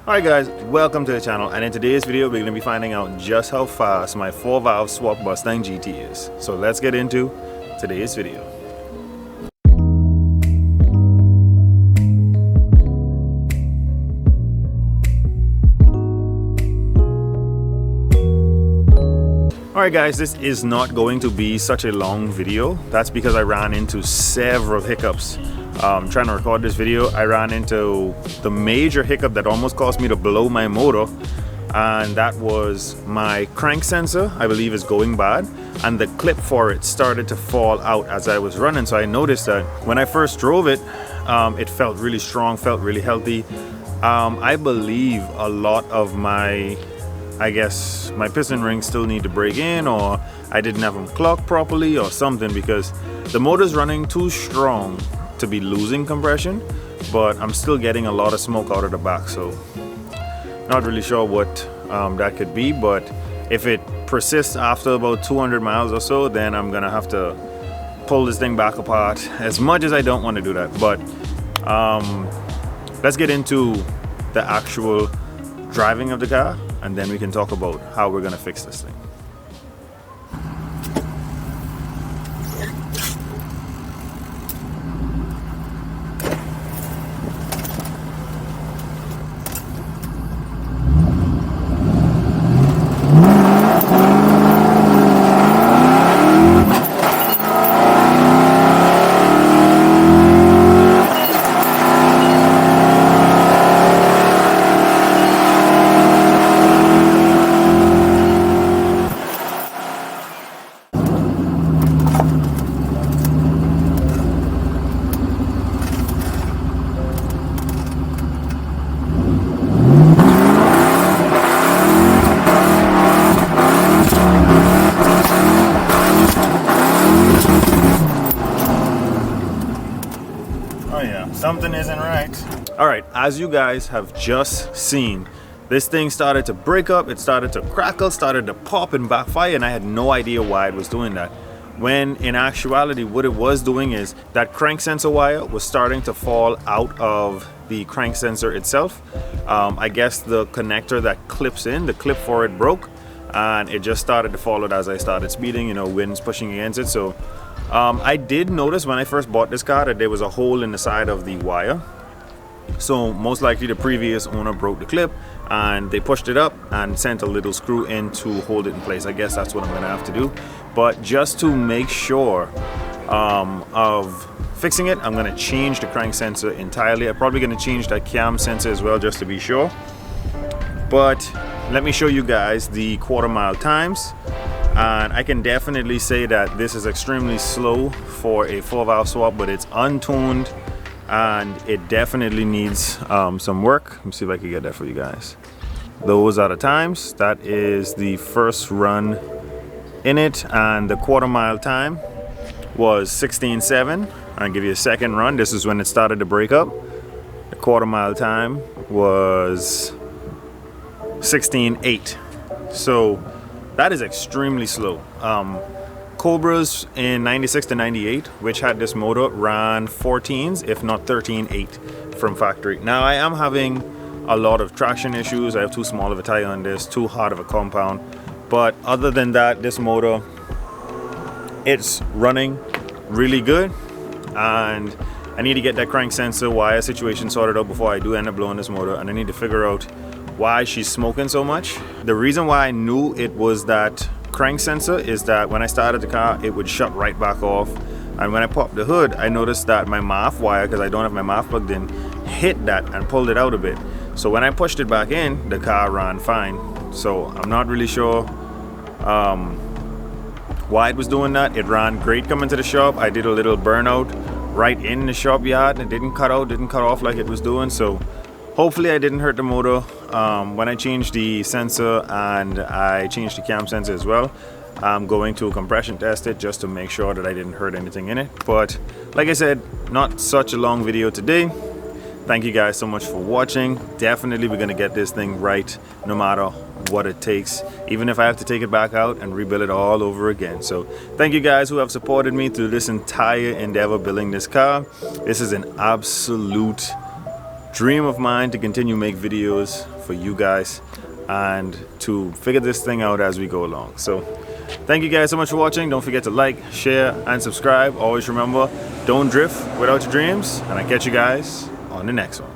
Alright guys, welcome to the channel, and in today's video we're going to be finding out just how fast my 4-valve swap Mustang GT is. So let's get into today's video. Alright guys, this is not going to be such a long video. That's because I ran into several hiccups. Trying to record this video. I ran into the major hiccup that almost caused me to blow my motor, and that was my crank sensor, I believe, is going bad, and the clip for it started to fall out as I was running. So I noticed that when I first drove it, it felt really strong, felt really healthy. I believe a lot of my piston rings still need to break in, or I didn't have them clocked properly or something, because the motor's running too strong to be losing compression, but I'm still getting a lot of smoke out of the back. So not really sure what that could be, but if it persists after about 200 miles or so, then I'm gonna have to pull this thing back apart, as much as I don't want to do that. But let's get into the actual driving of the car, and then we can talk about how we're gonna fix this thing. Something isn't right. All right, as you guys have just seen, this thing started to break up, it started to crackle, started to pop and backfire, and I had no idea why it was doing that. When in actuality, what it was doing is that crank sensor wire was starting to fall out of the crank sensor itself. I guess the connector that clips in, the clip for it broke, and it just started to fall out as I started speeding, wind's pushing against it. So I did notice when I first bought this car that there was a hole in the side of the wire. So most likely the previous owner broke the clip and they pushed it up and sent a little screw in to hold it in place. I guess that's what I'm gonna have to do. But just to make sure of fixing it, I'm gonna change the crank sensor entirely. I'm probably gonna change that cam sensor as well, just to be sure. But let me show you guys the quarter-mile times. And I can definitely say that this is extremely slow for a 4-valve swap, but it's untuned and it definitely needs some work. Let me see if I can get that for you guys. Those are the times. That is the first run in it, and the quarter-mile time was 16.7. I'll give you a second run. This is when it started to break up. The quarter-mile time was 16.8. So that is extremely slow. Cobras in 96 to 98, which had this motor, ran 14s, if not 13.8 from factory. Now I am having a lot of traction issues. I have too small of a tire on this, too hard of a compound. But other than that, this motor, it's running really good. And I need to get that crank sensor wire situation sorted out before I do end up blowing this motor. And I need to figure out why she's smoking so much. The reason why I knew it was that crank sensor is that when I started the car, it would shut right back off, and when I popped the hood, I noticed that my MAF wire, because I don't have my MAF plugged in, hit that and pulled it out a bit. So when I pushed it back in, the car ran fine. So I'm not really sure why it was doing that. It ran great coming to the shop. I did a little burnout right in the shop yard, and it didn't cut off like it was doing. So hopefully I didn't hurt the motor. When I changed the sensor and I changed the cam sensor as well, I'm going to compression test it just to make sure that I didn't hurt anything in it. But like I said, not such a long video today. Thank you guys so much for watching. Definitely we're gonna get this thing right no matter what it takes, even if I have to take it back out and rebuild it all over again. So thank you guys who have supported me through this entire endeavor building this car. This is an absolute dream of mine to continue make videos for you guys and to figure this thing out as we go along. So thank you guys so much for watching. Don't forget to like, share, and subscribe. Always remember, don't drift without your dreams, and I'll catch you guys on the next one.